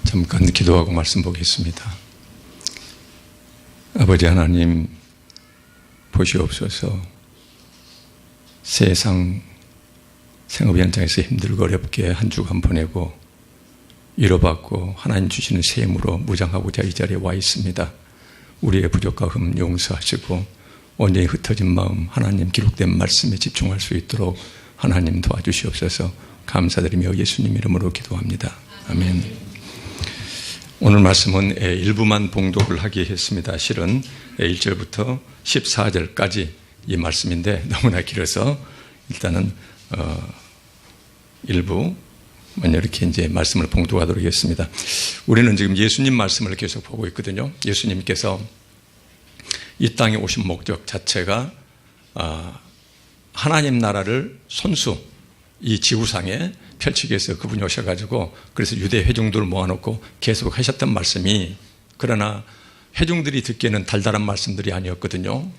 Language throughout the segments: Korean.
잠깐 기도하고 말씀 보겠습니다. 아버지 하나님, 보시옵소서. 세상 생업 현장에서 힘들고 어렵게 한 주간 보내고 위로받고 하나님 주시는 새 힘으로 무장하고자 이 자리에 와 있습니다. 우리의 부족과 흠 용서하시고 온전히 흩어진 마음, 하나님 기록된 말씀에 집중할 수 있도록 하나님 도와주시옵소서. 감사드리며 예수님 이름으로 기도합니다. 아멘. 오늘 말씀은 일부만 봉독을 하게 했습니다. 실은 1절부터 14절까지 이 말씀인데 너무나 길어서 일단은 일부 이렇게 이제 말씀을 봉독하도록 하겠습니다. 우리는 지금 예수님 말씀을 계속 보고 있거든요. 예수님께서 이 땅에 오신 목적 자체가 하나님 나라를 손수 이 지구상에 펼치기 위해서 그분이 오셔가지고 그래서 유대 회중들을 모아놓고 계속 하셨던 말씀이, 그러나 회중들이 듣기에는 달달한 말씀들이 아니었거든요.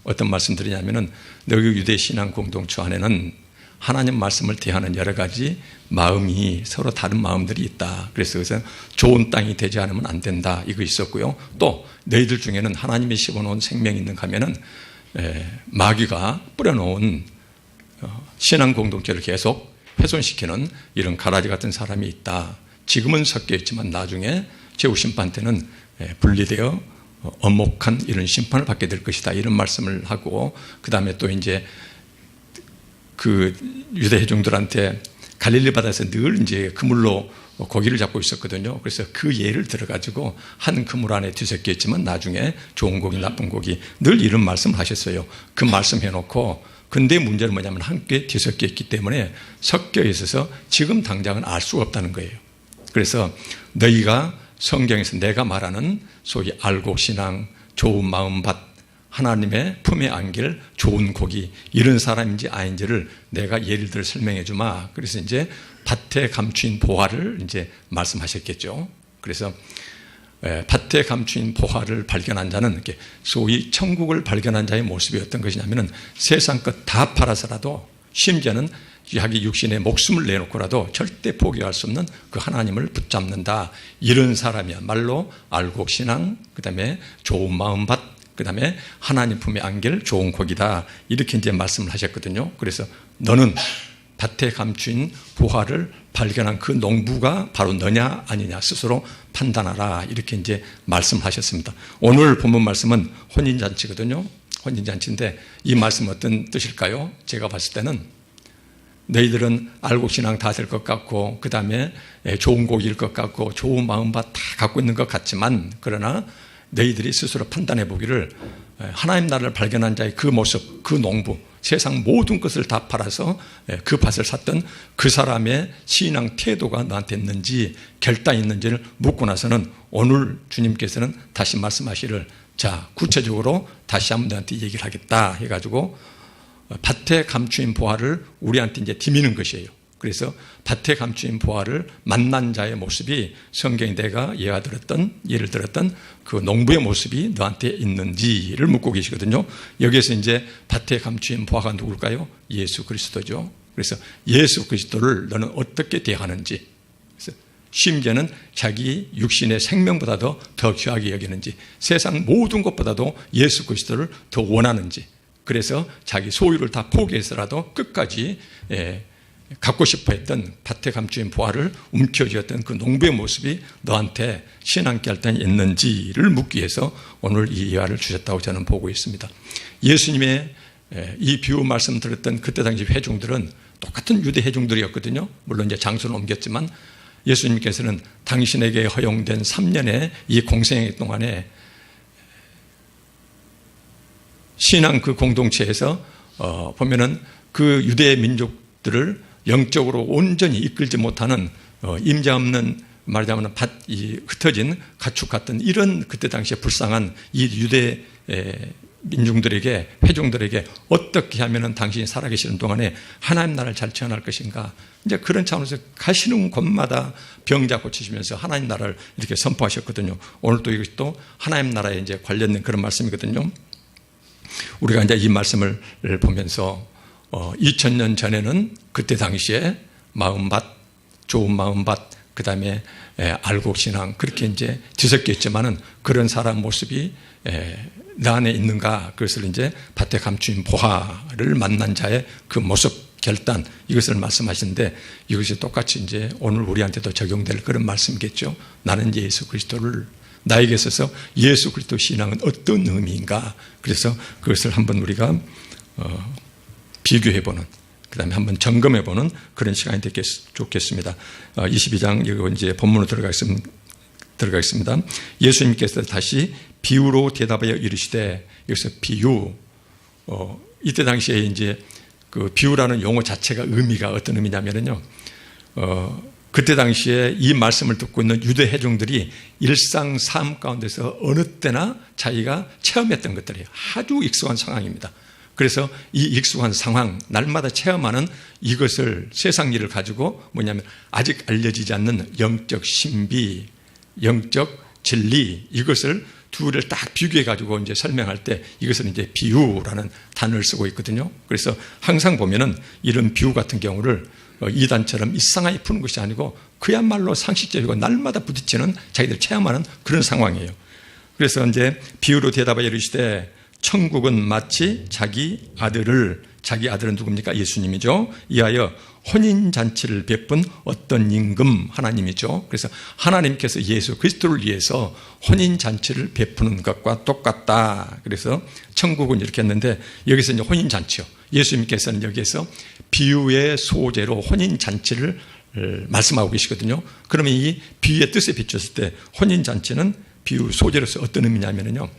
어떤 말씀들이냐면은 너희 유대 신앙 공동체 안에는 하나님 말씀을 대하는 여러 가지 마음이 서로 다른 마음들이 있다. 그래서 좋은 땅이 되지 않으면 안 된다. 이거 있었고요. 또 너희들 중에는 하나님이 심어놓은 생명이 있는가 하면은 마귀가 뿌려놓은 신앙 공동체를 계속 훼손시키는 이런 가라지 같은 사람이 있다. 지금은 섞여 있지만 나중에 제후심판 때는 분리되어 엄혹한 이런 심판을 받게 될 것이다. 이런 말씀을 하고, 그 다음에 또 이제 그 유대 회중들한테 갈릴리 바다에서 늘 이제 그물로 고기를 잡고 있었거든요. 그래서 그 예를 들어가지고 한 그물 안에 뒤섞여 있지만 나중에 좋은 고기, 나쁜 고기 늘 이런 말씀을 하셨어요. 그 말씀 해놓고, 근데 문제는 뭐냐면 함께 뒤섞여 있기 때문에 섞여 있어서 지금 당장은 알 수가 없다는 거예요. 그래서 너희가 성경에서 내가 말하는 소위 알곡 신앙, 좋은 마음밭, 하나님의 품에 안길 좋은 고기, 이런 사람인지 아닌지를 내가 예를 들어 설명해 주마. 그래서 이제 밭에 감추인 보화를 이제 말씀하셨겠죠. 그래서 밭에 감추인 보화를 발견한 자는 이렇게 소위 천국을 발견한 자의 모습이 어떤 것이냐면은 세상 것 다 팔아서라도, 심지어는 자기 육신의 목숨을 내놓고라도 절대 포기할 수 없는 그 하나님을 붙잡는다. 이런 사람이야말로 알곡 신앙, 그 다음에 좋은 마음밭, 그 다음에 하나님 품에 안길 좋은 고기다. 이렇게 이제 말씀을 하셨거든요. 그래서 너는 밭에 감추인 보화를 발견한 그 농부가 바로 너냐 아니냐 스스로 판단하라. 이렇게 이제 말씀하셨습니다. 오늘 본문 말씀은 혼인잔치거든요. 혼인잔치인데 이 말씀은 어떤 뜻일까요? 제가 봤을 때는 너희들은 알곡신앙 다 될 것 같고, 그 다음에 좋은 고기일 것 같고, 좋은 마음밭 다 갖고 있는 것 같지만, 그러나 너희들이 스스로 판단해 보기를 하나님 나라를 발견한 자의 그 모습, 그 농부, 세상 모든 것을 다 팔아서 그 밭을 샀던 그 사람의 신앙 태도가 너한테 있는지, 결단이 있는지를 묻고 나서는 오늘 주님께서는 다시 말씀하시를, 자, 구체적으로 다시 한번 너한테 얘기를 하겠다 해가지고 밭에 감추인 보화를 우리한테 이제 디미는 것이에요. 그래서 밭에 감추인 보화를 만난 자의 모습이 성경에 내가 예를 들었던 그 농부의 모습이 너한테 있는지를 묻고 계시거든요. 여기에서 이제 밭에 감추인 보화가 누굴까요? 예수 그리스도죠. 그래서 예수 그리스도를 너는 어떻게 대하는지, 그래서 심지어는 자기 육신의 생명보다도 더 귀하게 여기는지, 세상 모든 것보다도 예수 그리스도를 더 원하는지, 그래서 자기 소유를 다 포기해서라도 끝까지 갖고 싶어 했던 밭에 감추인 보화를 움켜쥐었던 그 농부의 모습이 너한테 신앙 결단이 있는지를 묻기 위해서 오늘 이 이야를 주셨다고 저는 보고 있습니다. 예수님의 이 비유 말씀 들었던 그때 당시 회중들은 똑같은 유대 회중들이었거든요. 물론 이제 장소는 옮겼지만 예수님께서는 당신에게 허용된 3년의 이 공생애 동안에 신앙 그 공동체에서 보면은 그 유대 민족들을 영적으로 온전히 이끌지 못하는 임자 없는, 말하자면 이 흩어진 가축 같은 이런 그때 당시에 불쌍한 이 유대 민중들에게, 회중들에게 어떻게 하면은 당신이 살아계시는 동안에 하나님 나라를 잘 지어날 것인가, 이제 그런 차원에서 가시는 곳마다 병자 고치시면서 하나님 나라를 이렇게 선포하셨거든요. 오늘 또 이것이 또 하나님 나라에 이제 관련된 그런 말씀이거든요. 우리가 이제 이 말씀을 보면서 2000년 전에는 그때 당시에 마음밭, 좋은 마음밭, 그 다음에 알곡신앙, 그렇게 이제 뒤섞여 있지만은 그런 사람 모습이 내 안에 있는가, 그것을 이제 밭에 감추인 보화를 만난 자의 그 모습, 결단, 이것을 말씀하시는데 이것이 똑같이 이제 오늘 우리한테도 적용될 그런 말씀이겠죠. 나는 예수 그리스도를, 나에게 있어서 예수 그리스도 신앙은 어떤 의미인가. 그래서 그것을 한번 우리가 비교해보는, 그 다음에 한번 점검해보는 그런 시간이 좋겠습니다. 22장, 여기 이제 본문으로 들어가겠습니다. 예수님께서 다시 비유로 대답하여 이르시되, 여기서 비유, 이때 당시에 이제 그 비유라는 용어 자체가 의미가 어떤 의미냐면요, 그때 당시에 이 말씀을 듣고 있는 유대 회중들이 일상 삶 가운데서 어느 때나 자기가 체험했던 것들이 아주 익숙한 상황입니다. 그래서 이 익숙한 상황, 날마다 체험하는 이것을, 세상 일을 가지고 뭐냐면 아직 알려지지 않는 영적 신비, 영적 진리, 이것을 둘을 딱 비교해 가지고 이제 설명할 때 이것을 이제 비유라는 단어를 쓰고 있거든요. 그래서 항상 보면은 이런 비유 같은 경우를 이단처럼 이상하게 푸는 것이 아니고 그야말로 상식적이고 날마다 부딪히는, 자기들 체험하는 그런 상황이에요. 그래서 이제 비유로 대답하여 이르시되, 천국은 마치 자기 아들은 누굽니까? 예수님이죠. 이하여 혼인잔치를 베푼 어떤 임금, 하나님이죠. 그래서 하나님께서 예수 그리스도를 위해서 혼인잔치를 베푸는 것과 똑같다. 그래서 천국은 이렇게 했는데 여기서 이제 혼인잔치요. 예수님께서는 여기에서 비유의 소재로 혼인잔치를 말씀하고 계시거든요. 그러면 이 비유의 뜻에 비쳤을 때 혼인잔치는 비유 소재로서 어떤 의미냐면요,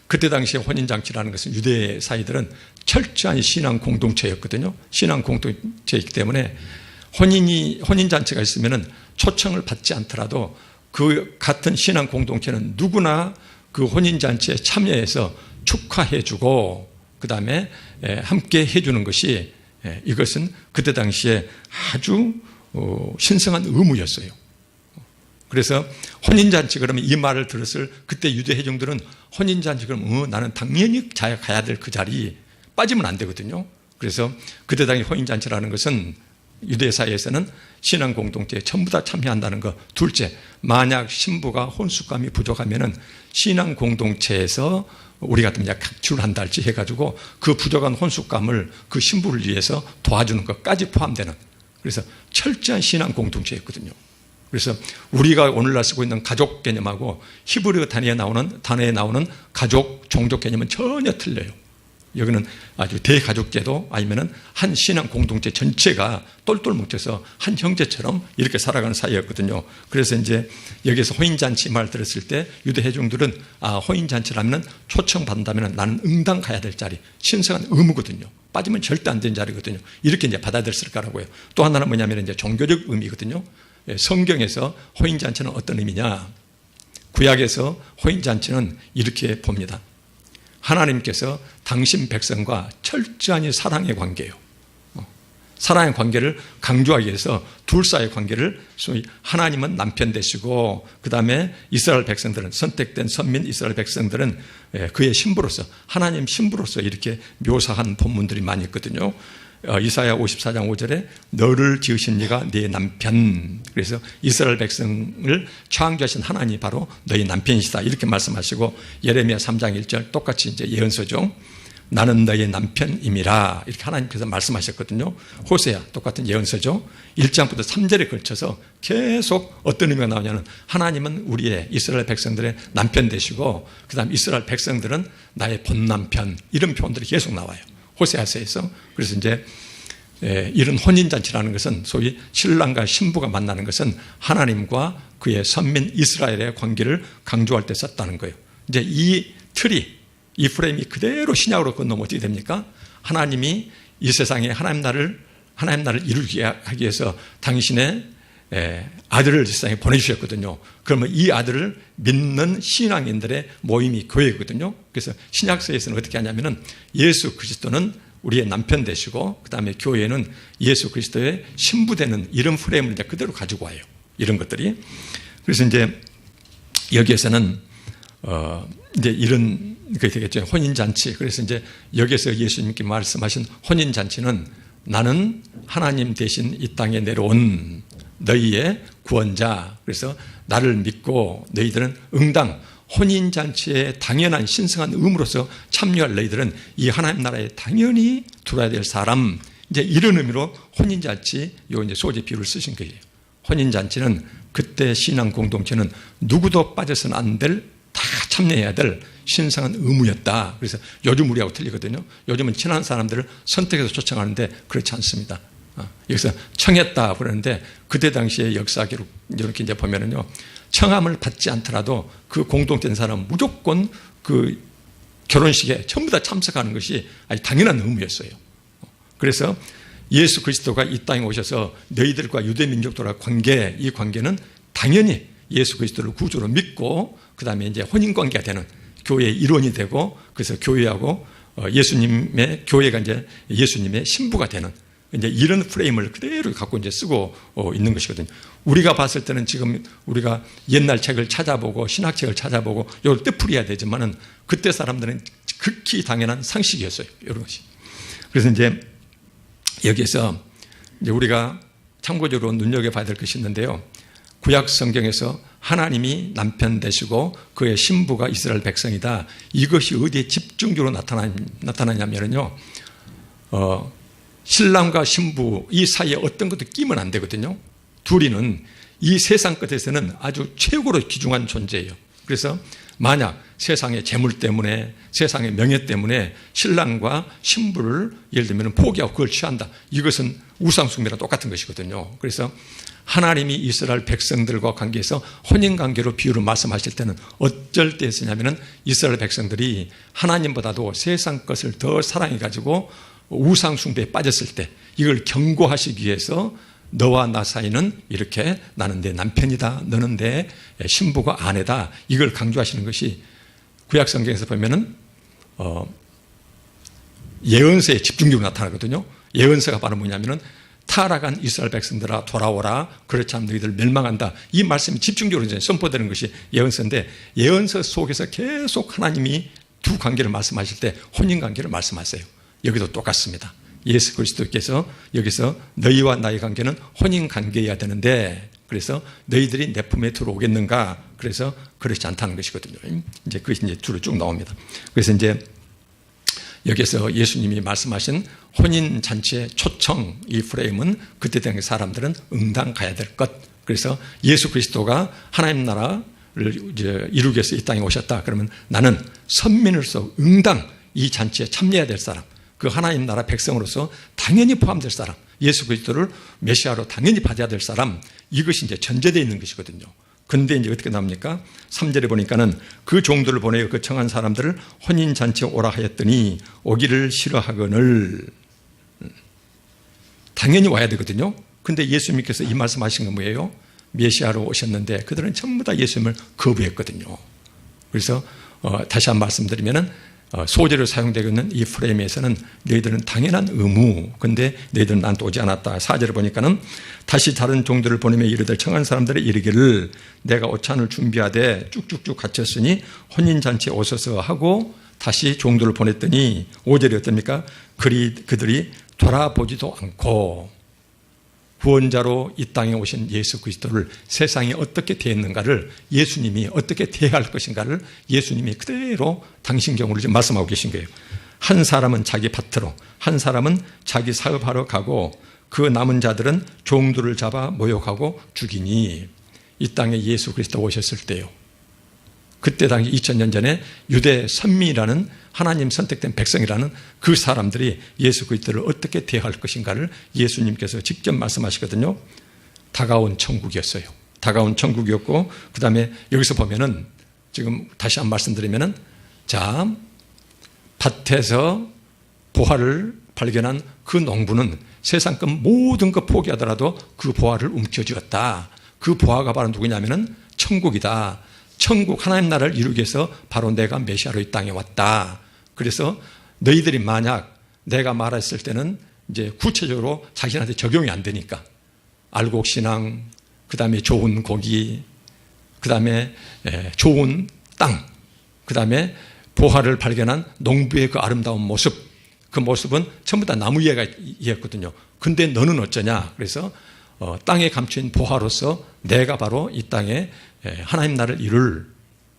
그때 당시에 혼인잔치라는 것은 유대 사이들은 철저한 신앙 공동체였거든요. 신앙 공동체이기 때문에 혼인잔치가 있으면은 초청을 받지 않더라도 그 같은 신앙 공동체는 누구나 그 혼인잔치에 참여해서 축하해주고 그 다음에 함께 해주는 것이, 이것은 그때 당시에 아주 신성한 의무였어요. 그래서 혼인잔치, 그러면 이 말을 들었을 그때 유대 회중들은 혼인잔치 그러면 나는 당연히 가야 될 그 자리 빠지면 안 되거든요. 그래서 그때 당시 혼인잔치라는 것은 유대 사회에서는 신앙 공동체에 전부 다 참여한다는 것. 둘째, 만약 신부가 혼숙감이 부족하면은 신앙 공동체에서 우리 같으면 각출을 한다 할지 해가지고 그 부족한 혼숙감을 그 신부를 위해서 도와주는 것까지 포함되는, 그래서 철저한 신앙 공동체였거든요. 그래서 우리가 오늘날 쓰고 있는 가족 개념하고 히브리 단어에 나오는 가족, 종족 개념은 전혀 틀려요. 여기는 아주 대가족제도, 아니면은 한 신앙 공동체 전체가 똘똘 뭉쳐서 한 형제처럼 이렇게 살아가는 사이였거든요. 그래서 이제 여기서 혼인잔치 말 들었을 때 유대 회중들은 혼인잔치라면 초청받는다면 나는 응당 가야 될 자리, 신성한 의무거든요. 빠지면 절대 안 되는 자리거든요. 이렇게 이제 받아들였을 거라고요. 또 하나는 뭐냐면 이제 종교적 의미거든요. 성경에서 혼인잔치는 어떤 의미냐? 구약에서 혼인잔치는 이렇게 봅니다. 하나님께서 당신 백성과 철저히 사랑의 관계예요. 사랑의 관계를 강조하기 위해서 둘 사이의 관계를 소위 하나님은 남편 되시고 그 다음에 이스라엘 백성들은, 선택된 선민 이스라엘 백성들은 그의 신부로서, 하나님 신부로서 이렇게 묘사한 본문들이 많이 있거든요. 이사야 54장 5절에 너를 지으신 이가 네 남편, 그래서 이스라엘 백성을 창조하신 하나님이 바로 너희 남편이시다 이렇게 말씀하시고, 예레미야 3장 1절 똑같이 이제 예언서죠. 나는 너의 남편임이라 이렇게 하나님께서 말씀하셨거든요. 호세아 똑같은 예언서죠. 1장부터 3절에 걸쳐서 계속 어떤 의미가 나오냐면 하나님은 우리의 이스라엘 백성들의 남편 되시고 그 다음 이스라엘 백성들은 나의 본남편, 이런 표현들이 계속 나와요, 호세아서에서. 그래서 이제 이런 혼인잔치라는 것은 소위 신랑과 신부가 만나는 것은 하나님과 그의 선민 이스라엘의 관계를 강조할 때 썼다는 거예요. 이제 이 틀이, 이 프레임이 그대로 신약으로 건너면 어떻게 됩니까? 하나님이 이 세상에 하나님 나라를 이루게 하기 위해서 당신의 아들을 이 세상에 보내주셨거든요. 그러면 이 아들을 믿는 신앙인들의 모임이 교회거든요. 그래서 신약서에서는 어떻게 하냐면은 예수 그리스도는 우리의 남편 되시고 그 다음에 교회는 예수 그리스도의 신부 되는 이런 프레임을 이제 그대로 가지고 와요. 이런 것들이. 그래서 이제 여기에서는 이제 이런 게 되겠죠. 혼인잔치. 그래서 이제 여기에서 예수님께 말씀하신 혼인잔치는 나는 하나님 대신 이 땅에 내려온 너희의 구원자. 그래서 나를 믿고 너희들은 응당 혼인잔치에 당연한 신성한 의무로서 참여할 너희들은 이 하나님 나라에 당연히 들어야 될 사람. 이제 이런 의미로 혼인잔치 요 이제 소재 비유를 쓰신 거예요. 혼인잔치는 그때 신앙 공동체는 누구도 빠져서는 안 될, 다 참여해야 될 신성한 의무였다. 그래서 요즘 우리하고 틀리거든요. 요즘은 친한 사람들을 선택해서 초청하는데 그렇지 않습니다. 여기서 청했다 그러는데 그때 당시의 역사 기록 이렇게 이제 보면은요, 청함을 받지 않더라도 그 공동체 사람은 무조건 그 결혼식에 전부 다 참석하는 것이 아주 당연한 의무였어요. 그래서 예수 그리스도가 이 땅에 오셔서 너희들과 유대 민족들과 관계, 이 관계는 당연히 예수 그리스도를 구주로 믿고 그 다음에 이제 혼인 관계가 되는 교회의 일원이 되고, 그래서 교회하고 예수님의 교회가 이제 예수님의 신부가 되는 이제 이런 프레임을 그대로 갖고 이제 쓰고 있는 것이거든요. 우리가 봤을 때는 지금 우리가 옛날 책을 찾아보고 신학책을 찾아보고 이걸 뜻풀이해야 되지만은 그때 사람들은 극히 당연한 상식이었어요. 이런 것이. 그래서 이제 여기에서 이제 우리가 참고적으로 눈여겨봐야 될 것이 있는데요. 구약 성경에서 하나님이 남편 되시고 그의 신부가 이스라엘 백성이다. 이것이 어디에 집중적으로 나타나냐면요. 신랑과 신부 이 사이에 어떤 것도 끼면 안 되거든요. 둘이는 이 세상 끝에서는 아주 최고로 귀중한 존재예요. 그래서 만약 세상의 재물 때문에, 세상의 명예 때문에 신랑과 신부를 예를 들면 포기하고 그걸 취한다. 이것은 우상숭배랑 똑같은 것이거든요. 그래서 하나님이 이스라엘 백성들과 관계에서 혼인관계로 비유를 말씀하실 때는 어쩔 때 쓰냐면은 이스라엘 백성들이 하나님보다도 세상 것을 더 사랑해가지고 우상숭배에 빠졌을 때 이걸 경고하시기 위해서 너와 나 사이는 이렇게 나는 내 남편이다, 너는 내 신부가 아내다, 이걸 강조하시는 것이 구약성경에서 보면은 예언서에 집중적으로 나타나거든요. 예언서가 바로 뭐냐면은 타락한 이스라엘 백성들아 돌아오라, 그렇지 않으면 너희들 멸망한다, 이 말씀이 집중적으로 이제 선포되는 것이 예언서인데, 예언서 속에서 계속 하나님이 두 관계를 말씀하실 때 혼인관계를 말씀하세요. 여기도 똑같습니다. 예수 그리스도께서 여기서 너희와 나의 관계는 혼인관계여야 되는데, 그래서 너희들이 내 품에 들어오겠는가? 그래서 그렇지 않다는 것이거든요. 이제 그것이 이제 줄로 쭉 나옵니다. 그래서 이제 여기서 예수님이 말씀하신 혼인잔치의 초청, 이 프레임은 그때 당시 사람들은 응당 가야 될 것. 그래서 예수 그리스도가 하나님 나라를 이제 이루기 위해서 이 땅에 오셨다. 그러면 나는 선민으로서 응당 이 잔치에 참여해야 될 사람, 그 하나님 나라 백성으로서 당연히 포함될 사람, 예수 그리스도를 메시아로 당연히 받아야 될 사람, 이것이 이제 전제되어 있는 것이거든요. 근데 이제 어떻게 나옵니까? 3절에 보니까는 그 종들을 보내어 그 청한 사람들을 혼인잔치에 오라 하였더니 오기를 싫어하거늘. 당연히 와야 되거든요. 근데 예수님께서 이 말씀하신 건 뭐예요? 메시아로 오셨는데 그들은 전부 다 예수님을 거부했거든요. 그래서 다시 한 말씀드리면은 소재로 사용되고 있는 이 프레임에서는 너희들은 당연한 의무, 근데 너희들은 난 또 오지 않았다. 4절을 보니까는 다시 다른 종들을 보내며 이르되 청한 사람들의 이르기를 내가 오찬을 준비하되 쭉쭉쭉 갖췄으니 혼인잔치에 오소서 하고 다시 종들을 보냈더니 5절이 어떻습니까? 그들이 돌아보지도 않고 구원자로 이 땅에 오신 예수 그리스도를 세상에 어떻게 대했는가를, 예수님이 어떻게 대할 것인가를 예수님이 그대로 당신 경우를 지금 말씀하고 계신 거예요. 한 사람은 자기 밭으로, 한 사람은 자기 사업하러 가고 그 남은 자들은 종들을 잡아 모욕하고 죽이니. 이 땅에 예수 그리스도 오셨을 때요, 그때 당시 2000년 전에 유대 선민이라는 하나님 선택된 백성이라는 그 사람들이 예수 그리스도를 어떻게 대할 것인가를 예수님께서 직접 말씀하시거든요. 다가온 천국이었어요. 다가온 천국이었고, 그 다음에 여기서 보면은 지금 다시 한 말씀드리면은, 자, 밭에서 보화를 발견한 그 농부는 세상 것 모든 것 포기하더라도 그 보화를 움켜쥐었다. 그 보화가 바로 누구냐면은 천국이다. 천국 하나님 나라를 이루기 위해서 바로 내가 메시아로 이 땅에 왔다. 그래서 너희들이 만약 내가 말했을 때는 이제 구체적으로 자신한테 적용이 안 되니까 알곡신앙, 그 다음에 좋은 고기, 그 다음에 좋은 땅, 그 다음에 보화를 발견한 농부의 그 아름다운 모습, 그 모습은 전부 다 나무 이해였거든요. 근데 너는 어쩌냐? 그래서 땅에 감추인 보화로서 내가 바로 이 땅에 하나님 나라를 이룰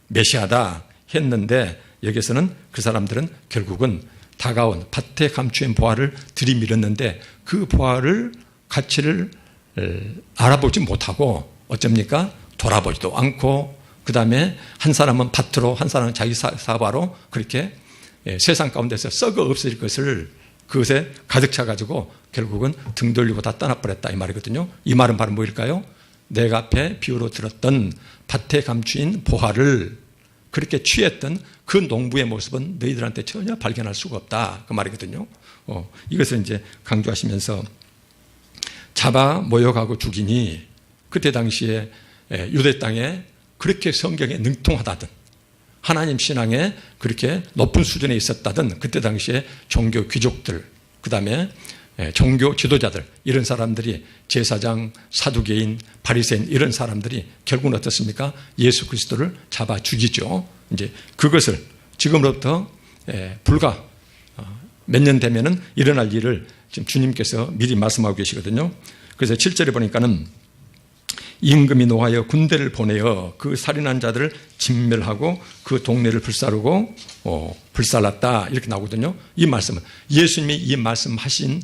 메시아다 했는데, 여기서는 그 사람들은 결국은 다가온 밭에 감추인 보화를 들이밀었는데 그 보화를 가치를 알아보지 못하고 어쩝니까? 돌아보지도 않고, 그 다음에 한 사람은 밭으로, 한 사람은 자기 사바로 그렇게 세상 가운데서 썩어 없어질 것을 그것에 가득 차가지고 결국은 등 돌리고 다 떠나버렸다 이 말이거든요. 이 말은 바로 뭐일까요? 내가 앞에 비유로 들었던 밭에 감추인 보화를 그렇게 취했던 그 농부의 모습은 너희들한테 전혀 발견할 수가 없다 그 말이거든요. 이것을 이제 강조하시면서 잡아 모욕하고 죽이니, 그때 당시에 유대 땅에 그렇게 성경에 능통하다든 하나님 신앙에 그렇게 높은 수준에 있었다든 그때 당시에 종교 귀족들, 그 다음에 종교 지도자들, 이런 사람들이 제사장, 사두개인, 바리새인 이런 사람들이 결국은 어떻습니까? 예수 그리스도를 잡아 죽이죠. 이제 그것을 지금으로부터 불과 몇 년 되면은 일어날 일을 지금 주님께서 미리 말씀하고 계시거든요. 그래서 7절에 보니까는 임금이 노하여 군대를 보내어 그 살인한 자들을 진멸하고 그 동네를 불사르고 불살랐다 이렇게 나오거든요. 이 말씀은 예수님이 이 말씀하신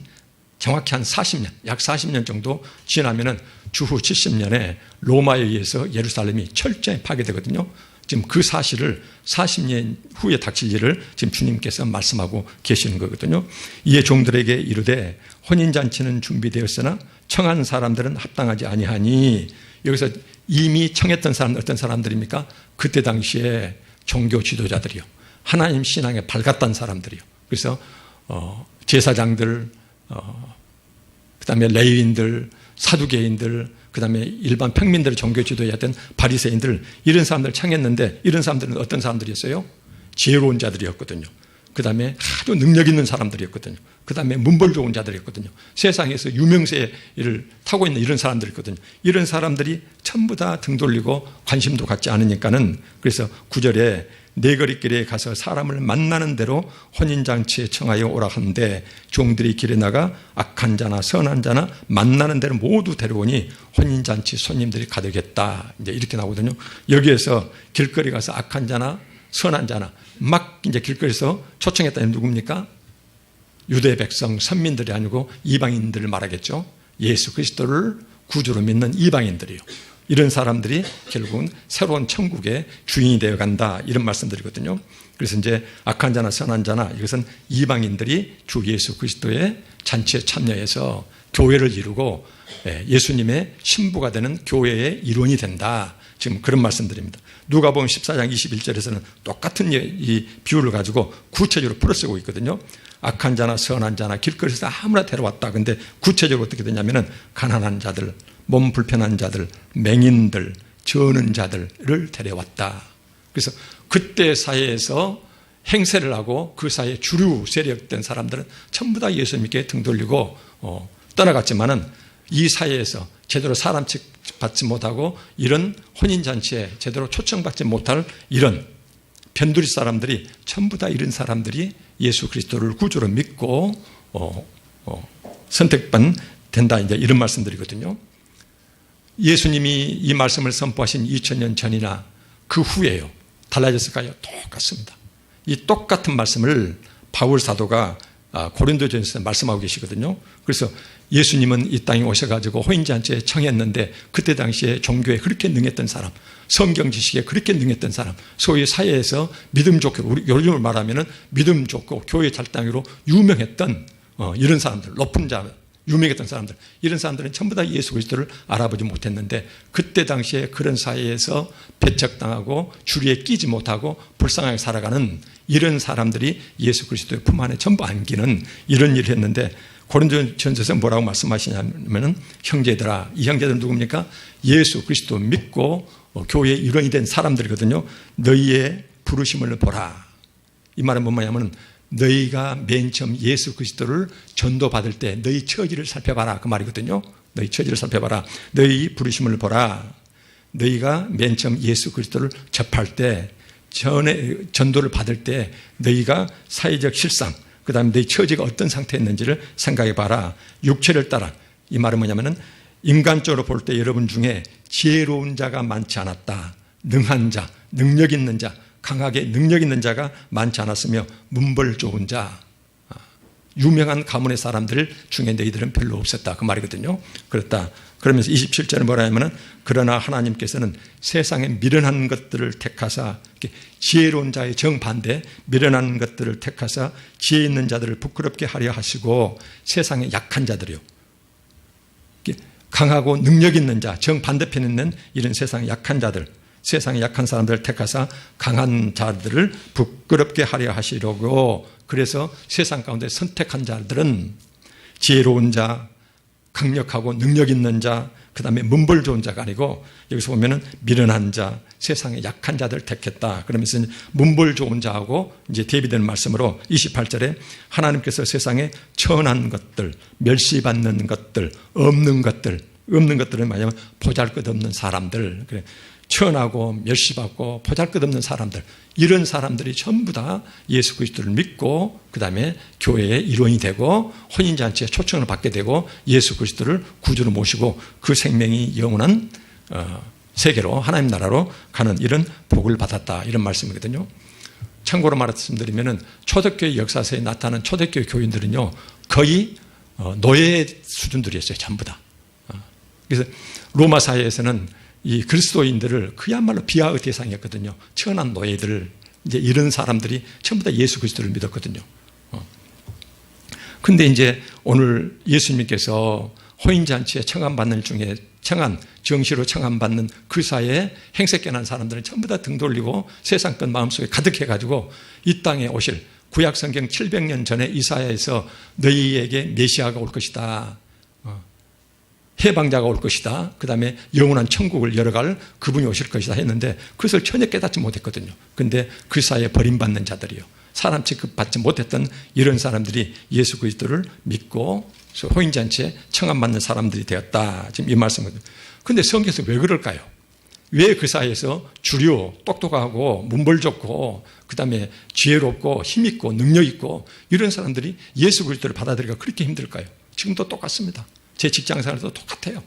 정확히 한 40년, 약 40년 정도 지나면은 주후 70년에 로마에 의해서 예루살렘이 철저히 파괴되거든요. 지금 그 사실을 40년 후에 닥칠 일을 지금 주님께서 말씀하고 계시는 거거든요. 이에 종들에게 이르되 혼인잔치는 준비되었으나 청한 사람들은 합당하지 아니하니, 여기서 이미 청했던 사람들 어떤 사람들입니까? 그때 당시에 종교 지도자들이요, 하나님 신앙에 밝았던 사람들이요. 그래서 제사장들, 그 다음에 레위인들, 사두개인들, 그 다음에 일반 평민들을 종교 지도했던 바리새인들, 이런 사람들을 청했는데 이런 사람들은 어떤 사람들이었어요? 지혜로운 자들이었거든요. 그 다음에 아주 능력 있는 사람들이었거든요. 그 다음에 문벌 좋은 자들이었거든요. 세상에서 유명세를 타고 있는 이런 사람들이었거든요. 이런 사람들이 전부 다 등 돌리고 관심도 갖지 않으니까는, 그래서 9절에 네 거리길에 가서 사람을 만나는 대로 혼인잔치에 청하여 오라 하는데 종들이 길에 나가 악한 자나 선한 자나 만나는 대로 모두 데려오니 혼인잔치 손님들이 가득했다. 이제 이렇게 나오거든요. 여기에서 길거리 가서 악한 자나 선한 자나 막 이제 길거리에서 초청했다는 누굽니까? 유대 백성, 선민들이 아니고 이방인들을 말하겠죠. 예수 그리스도를 구주로 믿는 이방인들이요. 이런 사람들이 결국은 새로운 천국의 주인이 되어 간다, 이런 말씀드리거든요. 그래서 이제 악한 자나 선한 자나, 이것은 이방인들이 주 예수 그리스도의 잔치에 참여해서 교회를 이루고 예수님의 신부가 되는 교회의 일원이 된다, 지금 그런 말씀드립니다. 누가복음 14장 21절에서는 똑같은 이 비유를 가지고 구체적으로 풀어쓰고 있거든요. 악한 자나 선한 자나 길거리에서 아무나 데려왔다. 근데 구체적으로 어떻게 되냐면은 가난한 자들, 몸 불편한 자들, 맹인들, 저는 자들을 데려왔다. 그래서 그때 사회에서 행세를 하고 그 사회의 주류 세력된 사람들은 전부 다 예수님께 등 돌리고 떠나갔지만은 이 사회에서 제대로 사람 받지 못하고 이런 혼인잔치에 제대로 초청받지 못할 이런 변두리 사람들이 전부 다 이런 사람들이 예수 그리스도를 구주로 믿고 선택받는 된다, 이제 이런 말씀드리거든요. 예수님이 이 말씀을 선포하신 2000년 전이나 그 후에요, 달라졌을까요? 똑같습니다. 이 똑같은 말씀을 바울 사도가 고린도전서에 말씀하고 계시거든요. 그래서 예수님은 이 땅에 오셔가지고 호인잔치에 청했는데 그때 당시에 종교에 그렇게 능했던 사람, 성경 지식에 그렇게 능했던 사람, 소위 사회에서 믿음 좋게, 우리 요즘을 말하면은 믿음 좋고 교회 잘당이로 유명했던 이런 사람들, 높은 자, 유명했던 사람들, 이런 사람들은 전부 다 예수 그리스도를 알아보지 못했는데 그때 당시에 그런 사회에서 배척당하고 주리에 끼지 못하고 불쌍하게 살아가는 이런 사람들이 예수 그리스도의 품 안에 전부 안기는 이런 일을 했는데, 고린도전서에서 뭐라고 말씀하시냐면은 형제들아, 이 형제들은 누굽니까? 예수 그리스도 믿고 교회의 일원이 된 사람들이거든요. 너희의 부르심을 보라. 이 말은 뭐냐면은 너희가 맨 처음 예수 그리스도를 전도받을 때 너희 처지를 살펴봐라, 그 말이거든요. 너희 처지를 살펴봐라. 너희 부르심을 보라. 너희가 맨 처음 예수 그리스도를 접할 때, 전도를 받을 때 너희가 사회적 실상, 그 다음에 너희 처지가 어떤 상태였는지를 생각해 봐라. 육체를 따라, 이 말은 뭐냐면은 인간적으로 볼 때 여러분 중에 지혜로운 자가 많지 않았다. 능한 자, 능력 있는 자, 강하게 능력 있는 자가 많지 않았으며 문벌 좋은 자, 유명한 가문의 사람들 중에 너희들은 별로 없었다. 그 말이거든요. 그렇다. 그러면서 27절에 뭐라 하면은 그러나 하나님께서는 세상에 미련한 것들을 택하사, 지혜로운 자의 정반대 미련한 것들을 택하사 지혜 있는 자들을 부끄럽게 하려 하시고 세상에 약한 자들이요, 강하고 능력 있는 자, 정반대편에 있는 이런 세상의 약한 자들, 세상의 약한 사람들을 택하사 강한 자들을 부끄럽게 하려 하시려고, 그래서 세상 가운데 선택한 자들은 지혜로운 자, 강력하고 능력 있는 자, 그 다음에 문벌 좋은 자가 아니고 여기서 보면은 미련한 자, 세상의 약한 자들을 택했다. 그러면서 문벌 좋은 자하고 이제 대비되는 말씀으로 28절에 하나님께서 세상에 천한 것들, 멸시받는 것들, 없는 것들은 뭐냐면 보잘것없는 사람들, 그래. 천하고 멸시받고 보잘것없는 사람들, 이런 사람들이 전부 다 예수 그리스도를 믿고 그 다음에 교회의 일원이 되고 혼인잔치에 초청을 받게 되고 예수 그리스도를 구주로 모시고 그 생명이 영원한 세계로, 하나님 나라로 가는 이런 복을 받았다, 이런 말씀이거든요. 참고로 말씀드리면 초대교회 역사서에 나타난 초대교회 교인들은요 거의 노예 수준들이었어요. 전부 다. 그래서 로마 사회에서는 이 그리스도인들을 그야말로 비하의 대상이었거든요. 천한 노예들, 이제 이런 사람들이 전부 다 예수 그리스도를 믿었거든요. 근데 이제 오늘 예수님께서 혼인잔치에 청함받는 중에 정시로 청함받는 그 사이에 행색견한 사람들은 전부 다 등 돌리고 세상 것 마음속에 가득해가지고 이 땅에 오실 구약성경 700년 전에 이사야에서 너희에게 메시아가 올 것이다, 해방자가 올 것이다, 그 다음에 영원한 천국을 열어갈 그분이 오실 것이다 했는데 그것을 전혀 깨닫지 못했거든요. 그런데 그 사이에 버림받는 자들이요, 사람 취급받지 못했던 이런 사람들이 예수 그리스도를 믿고 혼인잔치에 청함받는 사람들이 되었다, 지금 이 말씀이거든요. 그런데 성경에서 왜 그럴까요? 왜 그 사이에서 주류, 똑똑하고 문벌 좋고 그 다음에 지혜롭고 힘있고 능력있고 이런 사람들이 예수 그리스도를 받아들이기가 그렇게 힘들까요? 지금도 똑같습니다. 제 직장생활도 똑같아요.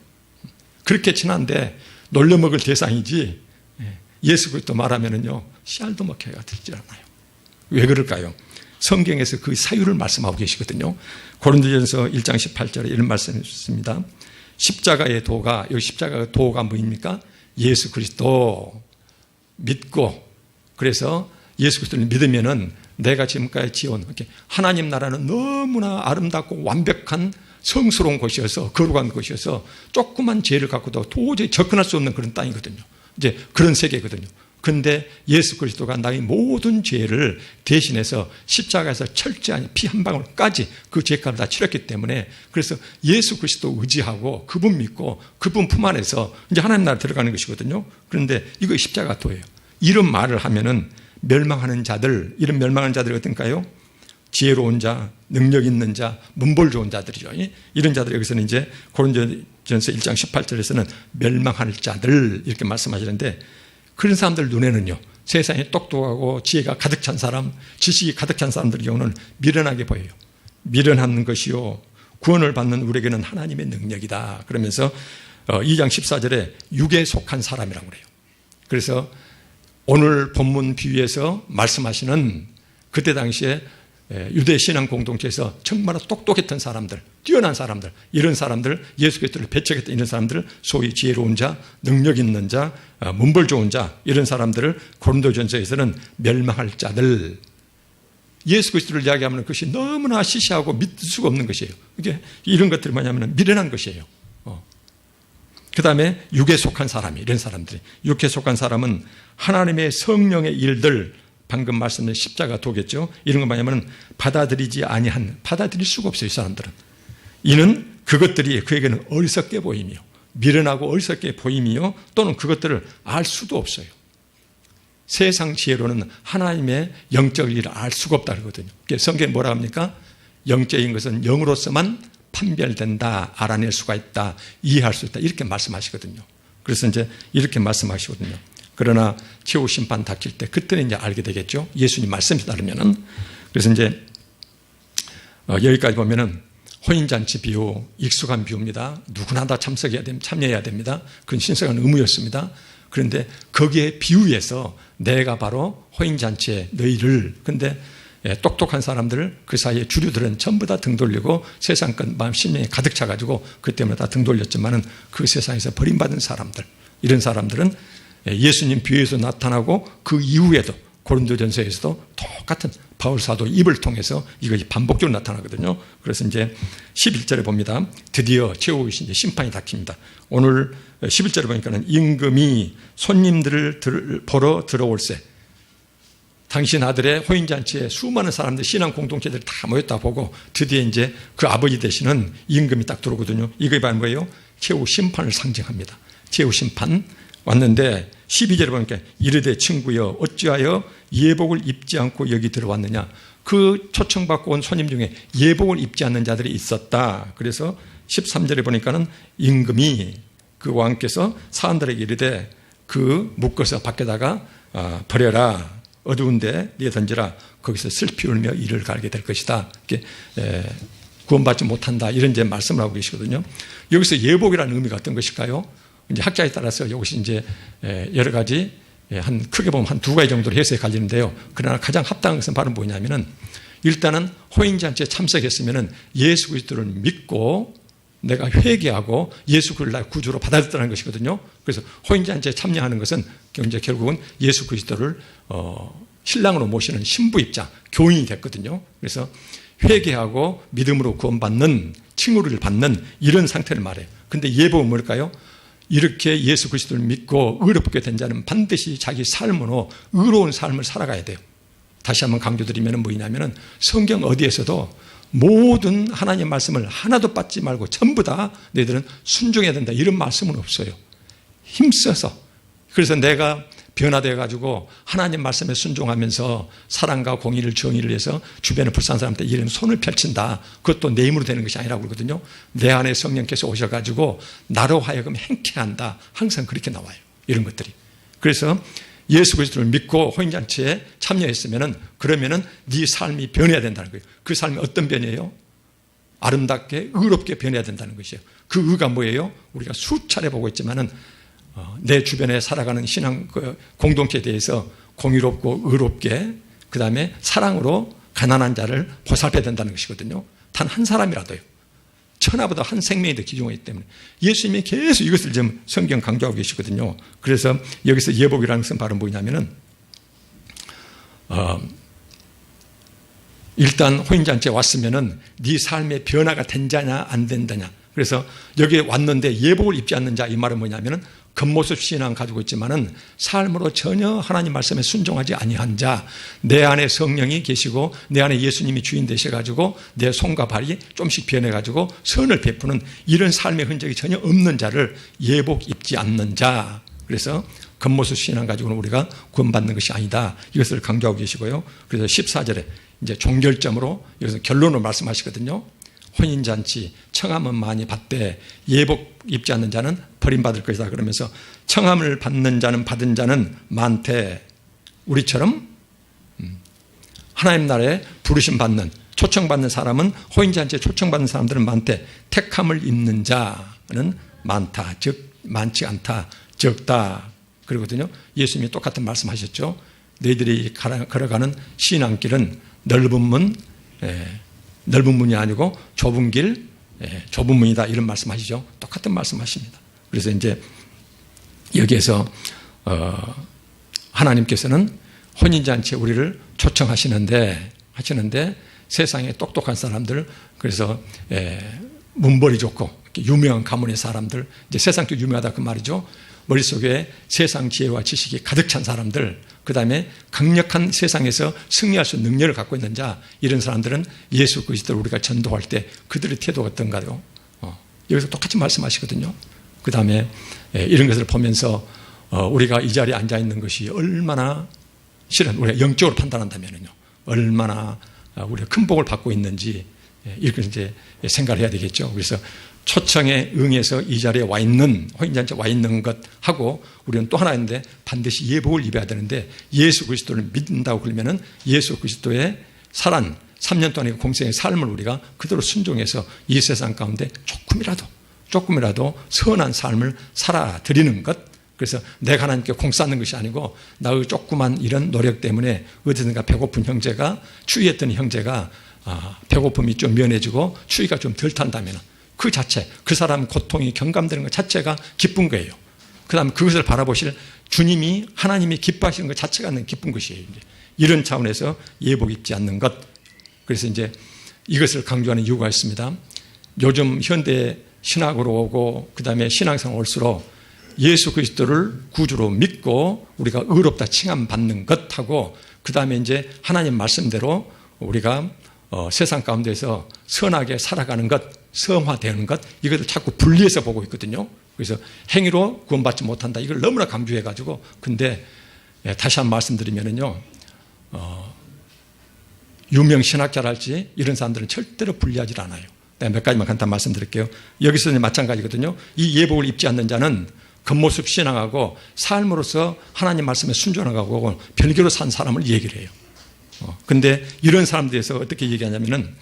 그렇게 친한데 놀려먹을 대상이지 예수 그리스도 말하면은요 씨알도 먹혀가 되지 않아요. 왜 그럴까요? 성경에서 그 사유를 말씀하고 계시거든요. 고린도전서 1장 18절에 이런 말씀이 있습니다. 십자가의 도가, 여기 십자가의 도가 뭐입니까? 예수 그리스도 믿고, 그래서 예수 그리스도를 믿으면은 내가 지금까지 지은 하나님 나라는 너무나 아름답고 완벽한 성스러운 곳이어서, 거룩한 곳이어서 조그만 죄를 갖고도 도저히 접근할 수 없는 그런 땅이거든요. 이제 그런 세계거든요. 그런데 예수 그리스도가 나의 모든 죄를 대신해서 십자가에서 철저한 피 한 방울까지 그 죄값을 다 치렀기 때문에, 그래서 예수 그리스도 의지하고 그분 믿고 그분 품 안에서 이제 하나님 나라 들어가는 것이거든요. 그런데 이거 십자가 도예요. 이런 말을 하면은 멸망하는 자들, 이런 멸망하는 자들이 어떤가요? 지혜로운 자, 능력 있는 자, 문벌 좋은 자들이죠. 이런 자들, 여기서는 이제 고린도전서 1장 18절에서는 멸망할 자들 이렇게 말씀하시는데, 그런 사람들 눈에는요 세상에 똑똑하고 지혜가 가득 찬 사람, 지식이 가득 찬 사람들의 경우는 미련하게 보여요. 미련한 것이요 구원을 받는 우리에게는 하나님의 능력이다. 그러면서 2장 14절에 육에 속한 사람이라고 그래요. 그래서 오늘 본문 비유에서 말씀하시는 그때 당시에 유대 신앙 공동체에서 정말 똑똑했던 사람들, 뛰어난 사람들, 이런 사람들, 예수 그리스도를 배척했던 이런 사람들, 소위 지혜로운 자, 능력 있는 자, 문벌 좋은 자, 이런 사람들을 고린도전서에서는 멸망할 자들, 예수 그리스도를 이야기하면 그것이 너무나 시시하고 믿을 수가 없는 것이에요. 이게 이런 것들이 뭐냐면 미련한 것이에요. 그 다음에 육에 속한 사람이, 이런 사람들이, 육에 속한 사람은 하나님의 성령의 일들, 방금 말씀드린 십자가 도겠죠. 이런 거 뭐냐면 받아들이지 아니한, 받아들일 수가 없어요. 이 사람들은. 이는 그것들이 그에게는 어리석게 보이며, 미련하고 어리석게 보이며, 또는 그것들을 알 수도 없어요. 세상 지혜로는 하나님의 영적 일을 알 수가 없다 그러거든요. 성경에 뭐라 합니까? 영적인 것은 영으로서만 판별된다, 알아낼 수가 있다, 이해할 수 있다, 이렇게 말씀하시거든요. 그래서 이제 이렇게 말씀하시거든요. 그러나 최후 심판 닥칠 때 그때는 이제 알게 되겠죠. 예수님 말씀에 따르면은. 그래서 이제 여기까지 보면은 혼인잔치 비유, 익숙한 비유입니다. 누구나 다 참여해야 됩니다. 그건 신성한 의무였습니다. 그런데 거기에 비유해서 내가 바로 혼인잔치에 너희를, 근데 똑똑한 사람들, 그 사이에 주류들은 전부 다 등 돌리고 세상 것 마음 심령이 가득 차가지고 그 때문에 다 등 돌렸지만은 그 세상에서 버림받은 사람들, 이런 사람들은 예수님 비유에서 나타나고 그 이후에도 고린도전서에서도 똑같은 바울 사도 입을 통해서 이것이 반복적으로 나타나거든요. 그래서 이제 11절에 봅니다. 드디어 최후이신 이제 심판이 닥칩니다. 오늘 11절에 보니까는 임금이 손님들을 보러 들어올세. 당신 아들의 호인잔치에 수많은 사람들, 신앙 공동체들이 다 모였다 보고 드디어 이제 그 아버지 되시는 임금이 딱 들어오거든요. 이게 바로 뭐예요? 최후 심판을 상징합니다. 최후 심판 왔는데 12절에 보니까 이르되 친구여 어찌하여 예복을 입지 않고 여기 들어왔느냐. 그 초청받고 온 손님 중에 예복을 입지 않는 자들이 있었다. 그래서 13절에 보니까는 임금이 그 왕께서 사람들에게 이르되 그 묶어서 밖에다가 버려라. 어두운데 내어 던지라. 거기서 슬피 울며 이를 갈게 될 것이다. 이렇게 구원받지 못한다. 이런 이제 말씀을 하고 계시거든요. 여기서 예복이라는 의미가 어떤 것일까요? 이제 학자에 따라서 이것이 이제 여러 가지 크게 보면 한 두 가지 정도로 해석이 갈리는데요. 그러나 가장 합당한 것은 바로 뭐냐면은 일단은 호인잔치에 참석했으면은 예수 그리스도를 믿고 내가 회개하고 예수 그리스도를 나의 구주로 받아들였다는 것이거든요. 그래서 호인잔치에 참여하는 것은 이제 결국은 예수 그리스도를 신랑으로 모시는 신부 입장, 교인이 됐거든요. 그래서 회개하고 믿음으로 구원받는, 칭의를 받는 이런 상태를 말해요. 근데 예복은 뭘까요? 이렇게 예수 그리스도를 믿고 의롭게 된 자는 반드시 자기 삶으로 의로운 삶을 살아가야 돼요. 다시 한번 강조드리면 뭐냐면은 성경 어디에서도 모든 하나님의 말씀을 하나도 빠지지 말고 전부 다 너희들은 순종해야 된다. 이런 말씀은 없어요. 힘써서. 그래서 내가 변화되어 가지고 하나님 말씀에 순종하면서 사랑과 공의를 정의를 해서 주변에 불쌍한 사람한테 이런 손을 펼친다. 그것도 내 힘으로 되는 것이 아니라고 그러거든요. 내 안에 성령께서 오셔가지고 나로 하여금 행케한다. 항상 그렇게 나와요. 이런 것들이. 그래서 예수 그리스도를 믿고 호인잔치에 참여했으면은 그러면은 네 삶이 변해야 된다는 거예요. 그 삶이 어떤 변이에요? 아름답게 의롭게 변해야 된다는 것이에요. 그 의가 뭐예요? 우리가 수차례 보고 있지만은 내 주변에 살아가는 신앙 공동체에 대해서 공의롭고 의롭게 그 다음에 사랑으로 가난한 자를 보살펴야 된다는 것이거든요. 단 한 사람이라도요. 천하보다 한 생명이 더 귀중하기 때문에 예수님이 계속 이것을 좀 성경 강조하고 계시거든요. 그래서 여기서 예복이라는 것은 바로 뭐냐면은 일단 호인잔치에 왔으면은 네 삶의 변화가 된 자냐 안 된다냐. 그래서 여기에 왔는데 예복을 입지 않는 자, 이 말은 뭐냐면은 겉모습 신앙 가지고 있지만은 삶으로 전혀 하나님 말씀에 순종하지 아니한 자, 내 안에 성령이 계시고 내 안에 예수님이 주인 되셔가지고 내 손과 발이 좀씩 변해가지고 선을 베푸는 이런 삶의 흔적이 전혀 없는 자를 예복 입지 않는 자. 그래서 겉모습 신앙 가지고는 우리가 구원받는 것이 아니다. 이것을 강조하고 계시고요. 그래서 14절에 이제 종결점으로 여기서 결론을 말씀하시거든요. 혼인잔치 청함은 많이 받되 예복 입지 않는 자는 버림받을 것이다. 그러면서 청함을 받는 자는 받은 자는 많되 우리처럼 하나님 나라에 부르심 받는 초청받는 사람은 호인잔치에 초청받는 사람들은 많되 택함을 입는 자는 많다. 즉 많지 않다. 적다. 그러거든요. 예수님이 똑같은 말씀하셨죠. 너희들이 걸어가는 신앙길은 넓은 문이 아니고 좁은 길, 좁은 문이다. 이런 말씀하시죠. 똑같은 말씀하십니다. 그래서 이제 여기에서 하나님께서는 혼인잔치에 우리를 초청하시는데 세상에 똑똑한 사람들, 그래서 문벌이 좋고 유명한 가문의 사람들, 이제 세상도 유명하다 그 말이죠. 머릿속에 세상 지혜와 지식이 가득 찬 사람들, 그 다음에 강력한 세상에서 승리할 수 있는 능력을 갖고 있는 자, 이런 사람들은 예수 그리스도를 우리가 전도할 때 그들의 태도가 어떤가요? 여기서 똑같이 말씀하시거든요. 그 다음에 이런 것을 보면서 우리가 이 자리에 앉아 있는 것이 얼마나 실은 우리가 영적으로 판단한다면요, 얼마나 우리가 큰 복을 받고 있는지 이렇게 이제 생각을 해야 되겠죠. 그래서 초청에 응해서 이 자리에 와 있는, 호인잔치에 와 있는 것하고 우리는 또 하나 있는데 반드시 예복을 입어야 되는데 예수 그리스도를 믿는다고 그러면은 예수 그리스도의 살한, 3년 동안의 공생의 삶을 우리가 그대로 순종해서 이 세상 가운데 조금이라도 선한 삶을 살아드리는 것. 그래서 내가 하나님께 공 쌓는 것이 아니고 나의 조그만 이런 노력 때문에 어디든가 배고픈 형제가, 추위했던 형제가 배고픔이 좀 면해지고 추위가 좀 덜 탄다면 그 자체, 그 사람 고통이 경감되는 것 자체가 기쁜 거예요. 그 다음에 그것을 바라보실 주님이, 하나님이 기뻐하시는 것 자체가 기쁜 것이에요. 이런 차원에서 예복 입지 않는 것. 그래서 이제 이것을 강조하는 이유가 있습니다. 요즘 현대 신학으로 오고 그 다음에 신앙생활 올수록 예수 그리스도를 구주로 믿고 우리가 의롭다 칭함받는 것하고 그 다음에 이제 하나님 말씀대로 우리가 세상 가운데서 선하게 살아가는 것, 성화되는 것, 이것을 자꾸 분리해서 보고 있거든요. 그래서 행위로 구원받지 못한다. 이걸 너무나 강조해가지고, 근데 다시 한번 말씀드리면요, 유명 신학자랄지 이런 사람들은 절대로 분리하지 않아요. 몇 가지만 간단히 말씀드릴게요. 여기서는 마찬가지거든요. 이 예복을 입지 않는 자는 겉모습 신앙하고 삶으로서 하나님 말씀에 순종하고 별개로 산 사람을 얘기를 해요. 근데 이런 사람들에서 어떻게 얘기하냐면은,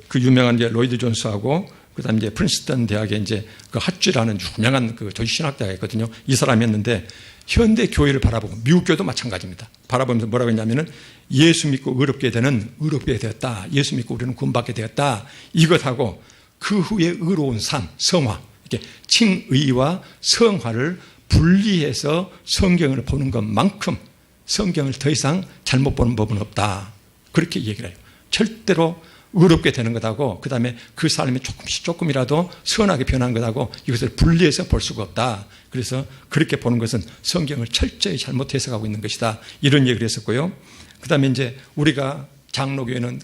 그 유명한 이제 로이드 존스하고 그 다음에 이제 프린스턴 대학에 이제 그 핫쥐라는 유명한 그 조직신학자가 있거든요. 이 사람이었는데 현대 교회를 바라보고, 미국 교회도 마찬가지입니다. 바라보면서 뭐라고 했냐면은 예수 믿고 의롭게 되었다. 예수 믿고 우리는 구원받게 되었다. 이것하고 그 후에 의로운 삶, 성화, 이렇게 칭의와 성화를 분리해서 성경을 보는 것만큼 성경을 더 이상 잘못 보는 법은 없다. 그렇게 얘기를 해요. 절대로 의롭게 되는 것하고 그 다음에 그 삶이 조금이라도 선하게 변한 것하고 이것을 분리해서 볼 수가 없다. 그래서 그렇게 보는 것은 성경을 철저히 잘못 해석하고 있는 것이다. 이런 얘기를 했었고요. 그 다음에 이제 우리가 장로교회는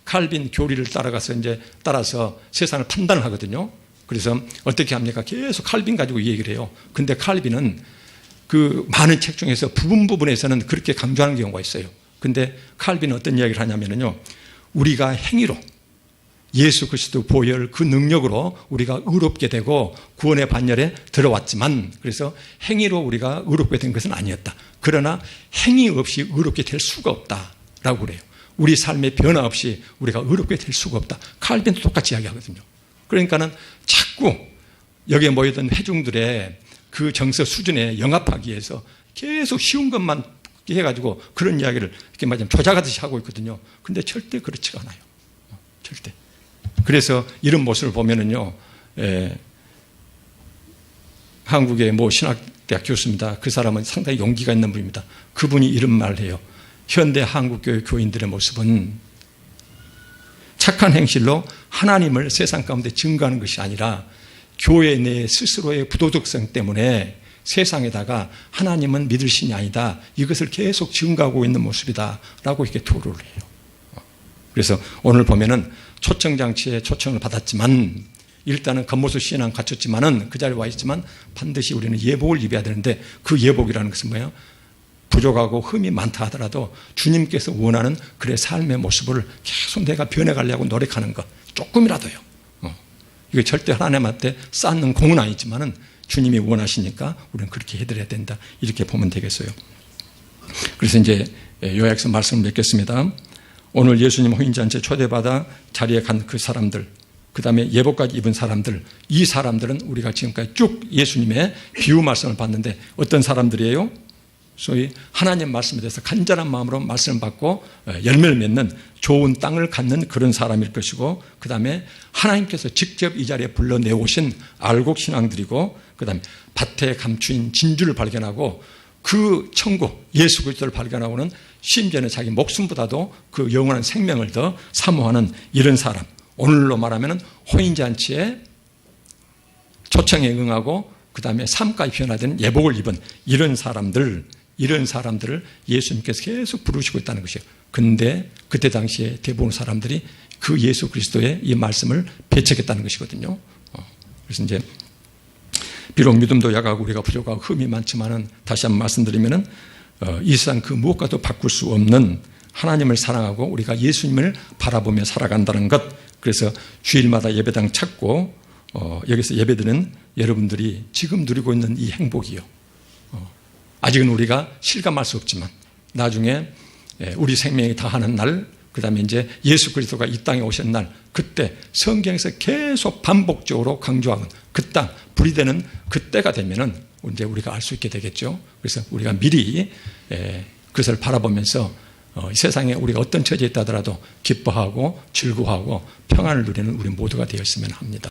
칼빈 교리를 따라서 세상을 판단을 하거든요. 그래서 어떻게 합니까? 계속 칼빈 가지고 얘기를 해요. 근데 칼빈은 그 많은 책 중에서 부분에서는 그렇게 강조하는 경우가 있어요. 근데 칼빈은 어떤 이야기를 하냐면요. 우리가 행위로 예수 그리스도 보혈 그 능력으로 우리가 의롭게 되고 구원의 반열에 들어왔지만, 그래서 행위로 우리가 의롭게 된 것은 아니었다. 그러나 행위 없이 의롭게 될 수가 없다라고 그래요. 우리 삶의 변화 없이 우리가 의롭게 될 수가 없다. 칼빈도 똑같이 이야기하거든요. 그러니까는 자꾸 여기에 모여든 회중들의 그 정서 수준에 영합하기 위해서 계속 쉬운 것만 해가지고 그런 이야기를 이렇게 말하자면 조작하듯이 하고 있거든요. 근데 절대 그렇지가 않아요. 절대. 그래서 이런 모습을 보면은요, 한국의 모 신학대학 교수입니다. 그 사람은 상당히 용기가 있는 분입니다. 그분이 이런 말을 해요. 현대 한국교회 교인들의 모습은 착한 행실로 하나님을 세상 가운데 증거하는 것이 아니라 교회 내 스스로의 부도덕성 때문에 세상에다가 하나님은 믿을 신이 아니다. 이것을 계속 증거하고 있는 모습이다. 라고 이렇게 토로를 해요. 그래서 오늘 보면은 초청장치에 초청을 받았지만, 일단은 겉모습 신앙 갖췄지만은 그 자리에 와 있지만 반드시 우리는 예복을 입어야 되는데, 그 예복이라는 것은 뭐예요? 부족하고 흠이 많다 하더라도 주님께서 원하는 그의 삶의 모습을 계속 내가 변해가려고 노력하는 것, 조금이라도요. 이게 절대 하나님한테 쌓는 공은 아니지만은 주님이 원하시니까 우리는 그렇게 해드려야 된다. 이렇게 보면 되겠어요. 그래서 이제 요약해서 말씀을 맺겠습니다. 오늘 예수님 호인잔치에 초대받아 자리에 간 그 사람들, 그 다음에 예복까지 입은 사람들, 이 사람들은 우리가 지금까지 쭉 예수님의 비유 말씀을 봤는데 어떤 사람들이에요? 소위 하나님 말씀에 대해서 간절한 마음으로 말씀을 받고 열매를 맺는 좋은 땅을 갖는 그런 사람일 것이고, 그 다음에 하나님께서 직접 이 자리에 불러내오신 알곡 신앙들이고, 그 다음에 밭에 감추인 진주를 발견하고 그 천국 예수 그리스도를 발견하고는 심지어는 자기 목숨보다도 그 영원한 생명을 더 사모하는 이런 사람, 오늘로 말하면 호인잔치에 초청에 응하고 그 다음에 삶까지 변화된 예복을 입은 이런 사람들을 예수님께서 계속 부르시고 있다는 것이에요. 근데 그때 당시에 대부분 사람들이 그 예수 그리스도의 이 말씀을 배척했다는 것이거든요. 그래서 이제 비록 믿음도 약하고 우리가 부족하고 흠이 많지만은 다시 한번 말씀드리면은 이 세상 그 무엇과도 바꿀 수 없는 하나님을 사랑하고 우리가 예수님을 바라보며 살아간다는 것. 그래서 주일마다 예배당 찾고 여기서 예배드리는 여러분들이 지금 누리고 있는 이 행복이요. 아직은 우리가 실감할 수 없지만 나중에 우리 생명이 다하는 날 그다음에 이제 예수 그리스도가 이 땅에 오신 날, 그때 성경에서 계속 반복적으로 강조하는 그 땅, 불이 되는 그때가 되면은 이제 우리가 알 수 있게 되겠죠. 그래서 우리가 미리 그것을 바라보면서 이 세상에 우리가 어떤 처지에 있다 하더라도 기뻐하고 즐거워하고 평안을 누리는 우리 모두가 되었으면 합니다.